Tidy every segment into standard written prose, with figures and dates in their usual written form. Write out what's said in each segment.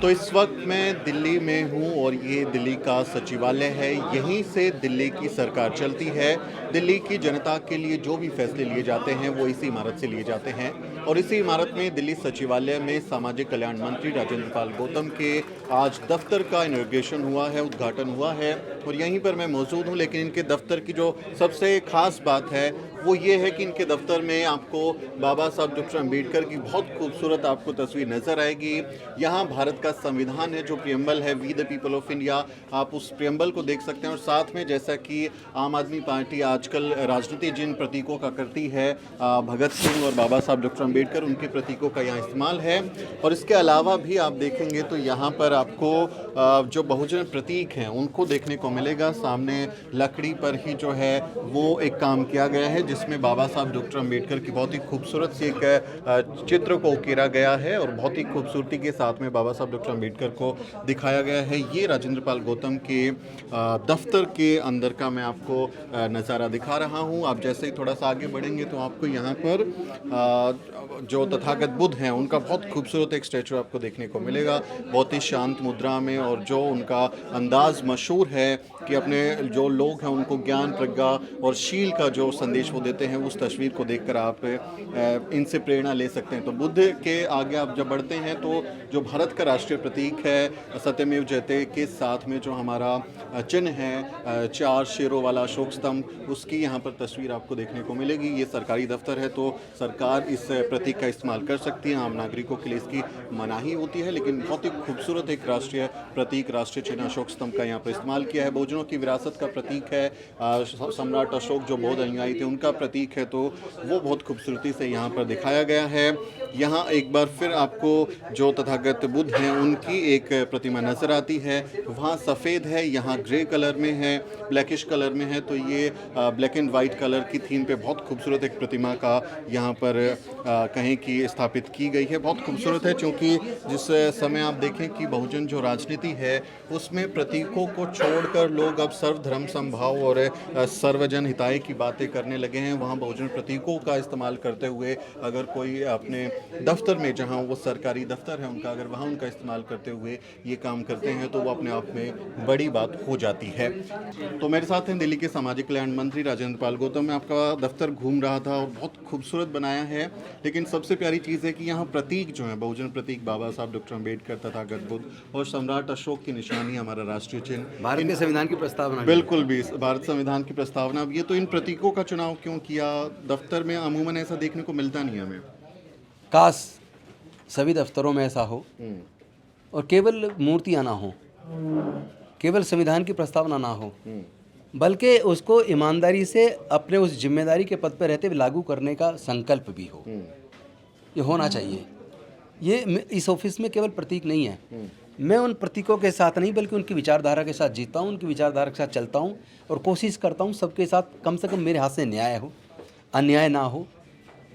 तो इस वक्त मैं दिल्ली में हूँ और ये दिल्ली का सचिवालय है। यहीं से दिल्ली की सरकार चलती है। दिल्ली की जनता के लिए जो भी फैसले लिए जाते हैं वो इसी इमारत से लिए जाते हैं और इसी इमारत में दिल्ली सचिवालय में सामाजिक कल्याण मंत्री राजेंद्र पाल गौतम के आज दफ्तर का इनॉग्रेशन हुआ है, उद्घाटन हुआ है और यहीं पर मैं मौजूद हूँ। लेकिन इनके दफ्तर की जो सबसे खास बात है वो ये है कि इनके दफ्तर में आपको बाबा साहब डॉक्टर अम्बेडकर की बहुत खूबसूरत आपको तस्वीर नज़र आएगी। यहाँ भारत का संविधान है जो प्रियम्बल है, we the people of India, आप उस प्रियम्बल को देख सकते हैं। और साथ में जैसा कि आम आदमी पार्टी आजकल राजनीति जिन प्रतीकों का करती है, भगत सिंह और बाबा साहब डॉक्टर अम्बेडकर, उनके प्रतीकों का यहाँ इस्तेमाल है। और इसके अलावा भी आप देखेंगे तो यहाँ पर आपको जो बहुजन प्रतीक हैं उनको देखने को मिलेगा। सामने लकड़ी पर ही जो है वो एक काम किया गया है जिसमें बाबा साहब डॉक्टर अम्बेडकर की बहुत ही खूबसूरत सी एक चित्र को उकेरा गया है और बहुत ही खूबसूरती के साथ में बाबा साहब डॉक्टर अम्बेडकर को दिखाया गया है। ये राजेंद्र पाल गौतम के दफ्तर के अंदर का मैं आपको नज़ारा दिखा रहा हूँ। आप जैसे ही थोड़ा सा आगे बढ़ेंगे तो आपको यहाँ पर जो तथागत बुद्ध हैं उनका बहुत खूबसूरत एक स्टैचू आपको देखने को मिलेगा, बहुत ही शांत मुद्रा में। और जो उनका अंदाज़ मशहूर है कि अपने जो लोग हैं उनको ज्ञान, प्रज्ञा और शील का जो संदेश वो देते हैं, उस तस्वीर को देखकर आप इनसे प्रेरणा ले सकते हैं। तो बुद्ध के आगे आप जब बढ़ते हैं तो जो भारत का राष्ट्रीय प्रतीक है सत्यमेव जयते के साथ में जो हमारा चिन्ह है 4 शेरों वाला अशोक स्तंभ, उसकी यहाँ पर तस्वीर आपको देखने को मिलेगी। ये सरकारी दफ्तर है तो सरकार इस प्रतीक का इस्तेमाल कर सकती है, आम नागरिकों के लिए इसकी मनाही होती है। लेकिन बहुत ही खूबसूरत एक राष्ट्रीय प्रतीक, राष्ट्रीय चिन्ह अशोक स्तंभ का यहाँ पर इस्तेमाल किया है। बहुजनों की विरासत का प्रतीक है, सम्राट अशोक जो बौद्ध अनुयायी थे उनका प्रतीक है, तो वो बहुत खूबसूरती से यहाँ पर दिखाया गया है। यहाँ एक बार फिर आपको जो तथागत बुद्ध हैं उनकी एक प्रतिमा नज़र आती है। वहाँ सफ़ेद है, यहाँ ग्रे कलर में है, ब्लैकिश कलर में है। तो ये ब्लैक एंड वाइट कलर की थीम पे बहुत खूबसूरत एक प्रतिमा का यहाँ पर कहें कि स्थापित की गई है। बहुत खूबसूरत है क्योंकि जिस समय आप देखें कि बहुजन जो राजनीति है उसमें प्रतीकों को छोड़कर लोग अब सर्वधर्म समभाव और सर्वजन हिताय की बातें करने लगे हैं। वहाँ बहुजन प्रतीकों का इस्तेमाल करते हुए अगर कोई अपने दफ्तर में, जहाँ वो सरकारी दफ्तर है उनका, अगर वहाँ उनका इस्तेमाल करते हुए ये काम करते हैं तो वो अपने आप में बड़ी बात हो जाती है। तो मेरे साथ हैं दिल्ली के सामाजिक कल्याण मंत्री राजेंद्र पाल गौतम। मैं आपका दफ्तर घूम रहा था और बहुत खूबसूरत बनाया है, लेकिन सबसे प्यारी चीज़ है कि यहाँ प्रतीक जो है बहुजन प्रतीक, बाबा साहब डॉक्टर अम्बेडकर, तथागत बुद्ध और सम्राट अशोक की निशानी, हमारा राष्ट्रीय चिन्ह, भारत के संविधान की प्रस्तावना, बिल्कुल भी भारत संविधान की प्रस्तावना भी है। तो इन प्रतीकों का चुनाव क्यों किया? दफ्तर में अमूमन ऐसा देखने को मिलता नहीं हमें। काश सभी दफ्तरों में ऐसा हो और केवल मूर्तियाँ ना हो, केवल संविधान की प्रस्तावना ना हो, बल्कि उसको ईमानदारी से अपने उस जिम्मेदारी के पद पर रहते हुए लागू करने का संकल्प भी हो। ये होना चाहिए। ये इस ऑफिस में केवल प्रतीक नहीं है। मैं उन प्रतीकों के साथ नहीं बल्कि उनकी विचारधारा के साथ जीता हूँ, उनकी विचारधारा के साथ चलता हूँ और कोशिश करता हूँ सबके साथ कम से कम मेरे हाथ से न्याय हो, अन्याय ना हो।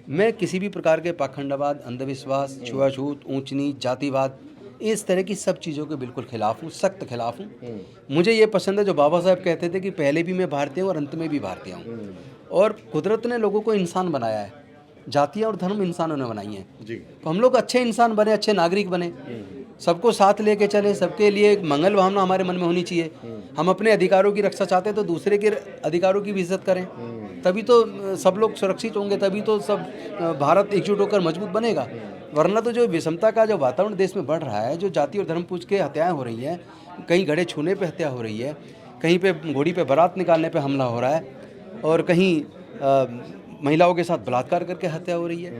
मैं किसी भी प्रकार के पाखंडवाद, अंधविश्वास, छुआछूत, ऊंच नीच, जातिवाद, इस तरह की सब चीज़ों के बिल्कुल खिलाफ हूँ, सख्त खिलाफ हूँ। मुझे ये पसंद है जो बाबा साहब कहते थे कि पहले भी मैं भारतीय हूँ और अंत में भी भारतीय हूँ। और कुदरत ने लोगों को इंसान बनाया है, जातियाँ और धर्म इंसानों ने बनाई हैं जी। तो हम लोग अच्छे इंसान बने, अच्छे नागरिक बने, सबको साथ लेके चले, सबके लिए मंगल भावना हमारे मन में होनी चाहिए। हम अपने अधिकारों की रक्षा चाहते हैं तो दूसरे के अधिकारों की भी इज्जत करें, तभी तो सब लोग सुरक्षित होंगे, तभी तो सब भारत एकजुट होकर मजबूत बनेगा। वरना तो जो विषमता का जो वातावरण देश में बढ़ रहा है, जो जाति और धर्म पूछ के हत्याएं हो रही हैं, कहीं घड़े छूने पे हत्या हो रही है, कहीं पे घोड़ी पे बारात निकालने पे हमला हो रहा है और कहीं महिलाओं के साथ बलात्कार करके हत्या हो रही है,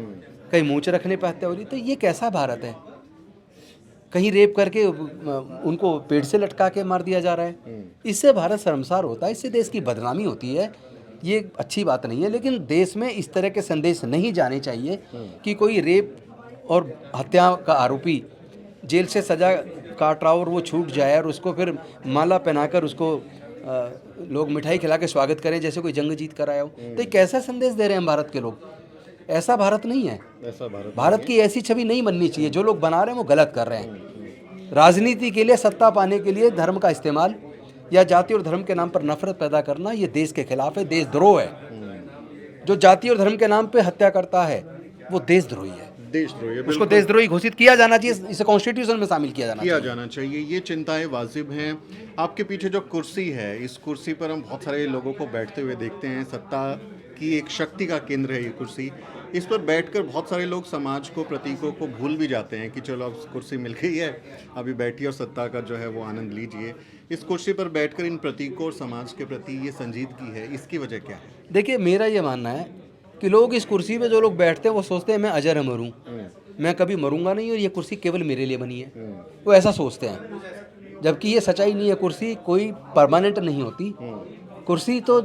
कहीं मूंछ रखने पे हत्या हो रही है, तो ये कैसा भारत है? कहीं रेप करके उनको पेड़ से लटका के मार दिया जा रहा है। इससे भारत शर्मसार होता है, इससे देश की बदनामी होती है। ये अच्छी बात नहीं है। लेकिन देश में इस तरह के संदेश नहीं जाने चाहिए कि कोई रेप और हत्या का आरोपी जेल से सजा काट रहा हो और वो छूट जाए और उसको फिर माला पहनाकर उसको लोग मिठाई खिला के स्वागत करें जैसे कोई जंग जीत कर आया हो। तो ये कैसा संदेश दे रहे हैं भारत के लोग? ऐसा भारत नहीं है। ऐसा भारत की ऐसी छवि नहीं बननी चाहिए। जो लोग बना रहे हैं वो गलत कर रहे हैं। राजनीति के लिए, सत्ता पाने के लिए धर्म का इस्तेमाल या जाति और धर्म के नाम पर नफरत पैदा करना, ये देश के खिलाफ है, देशद्रोह है। जो जाति और धर्म के नाम पे हत्या करता है वो देशद्रोही है। देशद्रोही है, उसको बिल्कुल देशद्रोही घोषित किया जाना चाहिए, इसे कॉन्स्टिट्यूशन में शामिल किया जाना चाहिए। ये चिंताएं वाजिब हैं। आपके पीछे जो कुर्सी है, इस कुर्सी पर हम बहुत सारे लोगों को बैठते हुए देखते हैं। सत्ता की एक शक्ति का केंद्र है ये कुर्सी। इस पर बैठकर बहुत सारे लोग समाज को, प्रतीकों को भूल भी जाते हैं कि चलो अब कुर्सी मिल गई है, अभी बैठिए और सत्ता का जो है वो आनंद लीजिए। इस कुर्सी पर बैठकर इन प्रतीकों और समाज के प्रति ये संजीदगी है, इसकी वजह क्या है? देखिए, मेरा ये मानना है कि लोग इस कुर्सी पे जो लोग बैठते हैं वो सोचते हैं मैं अजर मरूं, मैं कभी मरूंगा नहीं और ये कुर्सी केवल मेरे लिए बनी है। वो ऐसा सोचते हैं, जबकि ये सच्चाई नहीं है। कुर्सी कोई परमानेंट नहीं होती। कुर्सी तो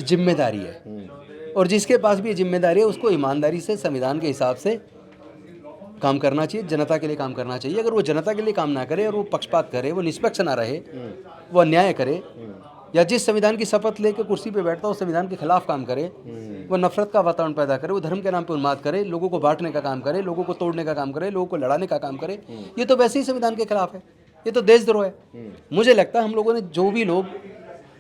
जिम्मेदारी है, और जिसके पास भी ये जिम्मेदारी है उसको ईमानदारी से संविधान के हिसाब से काम करना चाहिए, जनता के लिए काम करना चाहिए। अगर वो जनता के लिए काम ना करे और वो पक्षपात करे, वो निष्पक्ष ना रहे, वो अन्याय करे, या जिस संविधान की शपथ लेकर कुर्सी पे बैठता है उस संविधान के खिलाफ काम करे, वो नफरत का वातावरण पैदा करे, वो धर्म के नाम पे उन्माद करे, लोगों को बांटने का काम करे, लोगों को तोड़ने का काम करे, लोगों को लड़ाने का काम करे, ये तो वैसे ही संविधान के खिलाफ है। ये तो देशद्रोह है। मुझे लगता है हम लोगों ने, जो भी लोग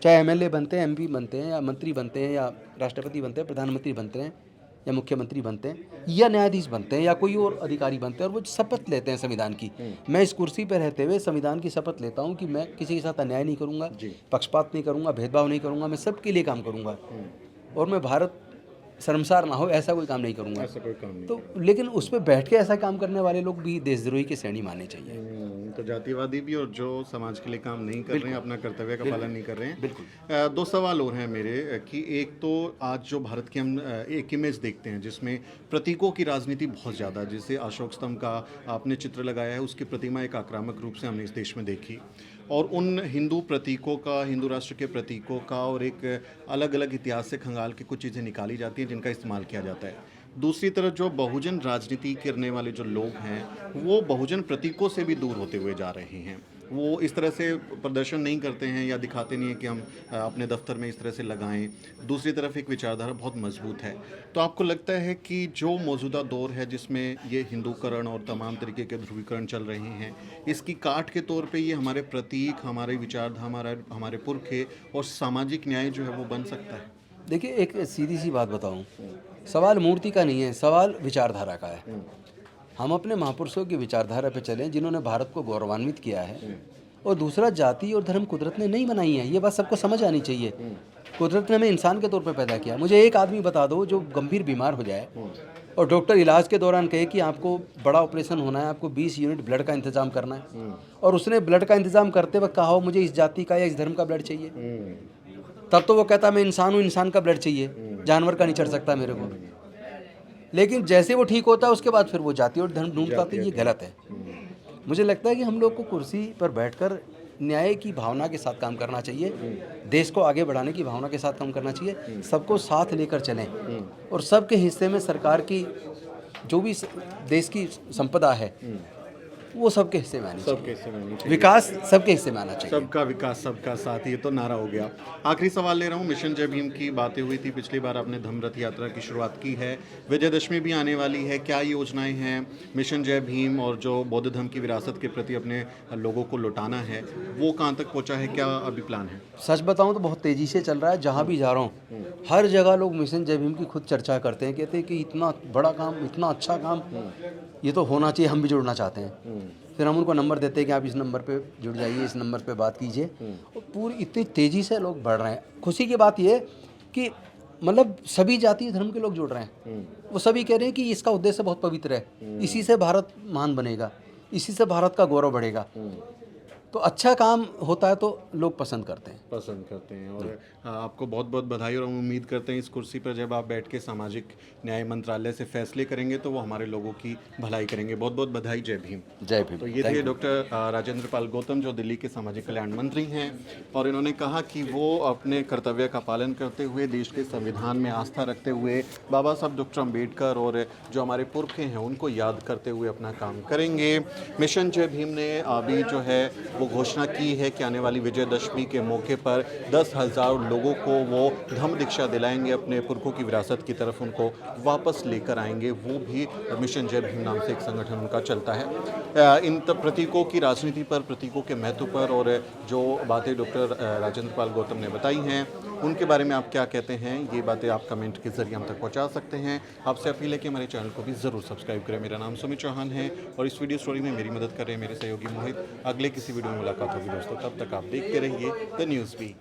चाहे एमएलए बनते हैं, एमपी बनते हैं, या मंत्री बनते हैं, या राष्ट्रपति बनते हैं, प्रधानमंत्री बनते हैं, या मुख्यमंत्री बनते हैं, या न्यायाधीश बनते हैं, या कोई और अधिकारी बनते हैं, और वो शपथ लेते हैं संविधान की। मैं इस कुर्सी पर रहते हुए संविधान की शपथ लेता हूँ कि मैं किसी के साथ अन्याय नहीं करूँगा, पक्षपात नहीं करूँगा, भेदभाव नहीं करूँगा, मैं सबके लिए काम करूँगा, और मैं भारत शर्मसार ना हो ऐसा कोई काम नहीं करूँगा। ऐसा कोई काम नहीं। तो लेकिन उस पर बैठ के ऐसा काम करने वाले लोग भी देशद्रोही की श्रेणी मानने चाहिए। तो जातिवादी भी, और जो समाज के लिए काम नहीं कर रहे हैं, अपना कर्तव्य का पालन नहीं कर रहे हैं। बिल्कुल। दो सवाल और हैं मेरे कि एक तो आज जो भारत की हम एक इमेज देखते हैं जिसमें प्रतीकों की राजनीति बहुत ज़्यादा, जैसे अशोक स्तंभ का आपने चित्र लगाया है, उसकी प्रतिमा एक आक्रामक रूप से हमने इस देश में देखी, और उन हिंदू प्रतीकों का, हिंदू राष्ट्र के प्रतीकों का, और एक अलग अलग इतिहास से खंगाल के कुछ चीज़ें निकाली जाती हैं जिनका इस्तेमाल किया जाता है। दूसरी तरफ जो बहुजन राजनीति करने वाले जो लोग हैं वो बहुजन प्रतीकों से भी दूर होते हुए जा रहे हैं। वो इस तरह से प्रदर्शन नहीं करते हैं या दिखाते नहीं हैं कि हम अपने दफ्तर में इस तरह से लगाएं। दूसरी तरफ एक विचारधारा बहुत मजबूत है। तो आपको लगता है कि जो मौजूदा दौर है जिसमें ये हिंदूकरण और तमाम तरीके के ध्रुवीकरण चल रहे हैं, इसकी काट के तौर पे ये हमारे प्रतीक, हमारे विचारधारा, हमारे पुरखे और सामाजिक न्याय जो है वो बन सकता है? देखिए, एक सीधी सी बात बताऊं, सवाल मूर्ति का नहीं है, सवाल विचारधारा का है। हम अपने महापुरुषों की विचारधारा पे चलें जिन्होंने भारत को गौरवान्वित किया है। और दूसरा, जाति और धर्म कुदरत ने नहीं बनाई है, ये बात सबको समझ आनी चाहिए। कुदरत ने हमें इंसान के तौर पे पैदा किया। मुझे एक आदमी बता दो जो गंभीर बीमार हो जाए और डॉक्टर इलाज के दौरान कहे कि आपको बड़ा ऑपरेशन होना है, आपको 20 यूनिट ब्लड का इंतजाम करना है, और उसने ब्लड का इंतजाम करते वक्त कहा हो मुझे इस जाति का या इस धर्म का ब्लड चाहिए, तब तो वो कहता मैं इंसान हूँ, इंसान का ब्लड चाहिए, जानवर का नहीं चढ़ सकता मेरे को। लेकिन जैसे वो ठीक होता है उसके बाद फिर वो जाति और धर्म ढूंढता, तो ये गलत है। मुझे लगता है कि हम लोग को कुर्सी पर बैठकर न्याय की भावना के साथ काम करना चाहिए, देश को आगे बढ़ाने की भावना के साथ काम करना चाहिए, सबको साथ लेकर चलें, और सबके हिस्से में सरकार की जो भी देश की संपदा है वो सबके हिस्से में आनी चाहिए। सबके हिस्से में आनी चाहिए। विकास सबके हिस्से में आना चाहिए। सबका विकास, सबका साथ, ये तो नारा हो गया। आखिरी सवाल ले रहा हूँ। मिशन जय भीम की बातें हुई थी, पिछली बार आपने धम्म रथ यात्रा की शुरुआत की है, विजयदशमी भी आने वाली है, क्या योजनाएं हैं मिशन जय भीम और जो बौद्ध धर्म की विरासत के प्रति अपने लोगों को लौटाना है, वो कहाँ तक पहुँचा है, क्या अभी प्लान है? सच बताऊं तो बहुत तेज़ी से चल रहा है। जहाँ भी जा रहा हूँ हर जगह लोग मिशन जय भीम की खुद चर्चा करते हैं, कहते हैं कि इतना बड़ा काम, इतना अच्छा काम, ये तो होना चाहिए, हम भी जुड़ना चाहते हैं। फिर हम उनको नंबर देते हैं कि आप इस नंबर पे जुड़ जाइए, इस नंबर पे बात कीजिए, और पूरी इतनी तेज़ी से लोग बढ़ रहे हैं। खुशी की बात ये कि मतलब सभी जाति धर्म के लोग जुड़ रहे हैं। वो सभी कह रहे हैं कि इसका उद्देश्य बहुत पवित्र है, इसी से भारत महान बनेगा, इसी से भारत का गौरव बढ़ेगा। तो अच्छा काम होता है तो लोग पसंद करते हैं। और आपको बहुत बहुत बधाई, और हम उम्मीद करते हैं इस कुर्सी पर जब आप बैठ के सामाजिक न्याय मंत्रालय से फैसले करेंगे तो वो हमारे लोगों की भलाई करेंगे। बहुत बहुत बधाई। जय भीम। जय भीम। तो ये थे डॉक्टर राजेंद्र पाल गौतम, जो दिल्ली के सामाजिक कल्याण मंत्री हैं, और इन्होंने कहा कि वो अपने कर्तव्य का पालन करते हुए, देश के संविधान में आस्था रखते हुए, बाबा साहब डॉक्टर अम्बेडकर और जो हमारे पुरखे हैं उनको याद करते हुए अपना काम करेंगे। मिशन जय भीम ने अभी जो है वो घोषणा की है कि आने वाली विजयदशमी के मौके पर 10,000 लोगों को वो धम्म दीक्षा दिलाएंगे, अपने पुरखों की विरासत की तरफ उनको वापस लेकर आएंगे। वो भी मिशन जय भीम नाम से एक संगठन उनका चलता है। इन प्रतीकों की राजनीति पर, प्रतीकों के महत्व पर और जो बातें डॉक्टर राजेंद्र पाल गौतम ने बताई हैं उनके बारे में आप क्या कहते हैं, ये बातें आप कमेंट के जरिए हम तक पहुंचा सकते हैं। आपसे अपील है कि हमारे चैनल को भी ज़रूर सब्सक्राइब करें। मेरा नाम सुमित चौहान है और इस वीडियो स्टोरी में मेरी मदद कर रहे हैं मेरे सहयोगी मोहित। अगले किसी वीडियो में मुलाकात होगी दोस्तों, तब तक आप देखते रहिए द न्यूज़ वीक।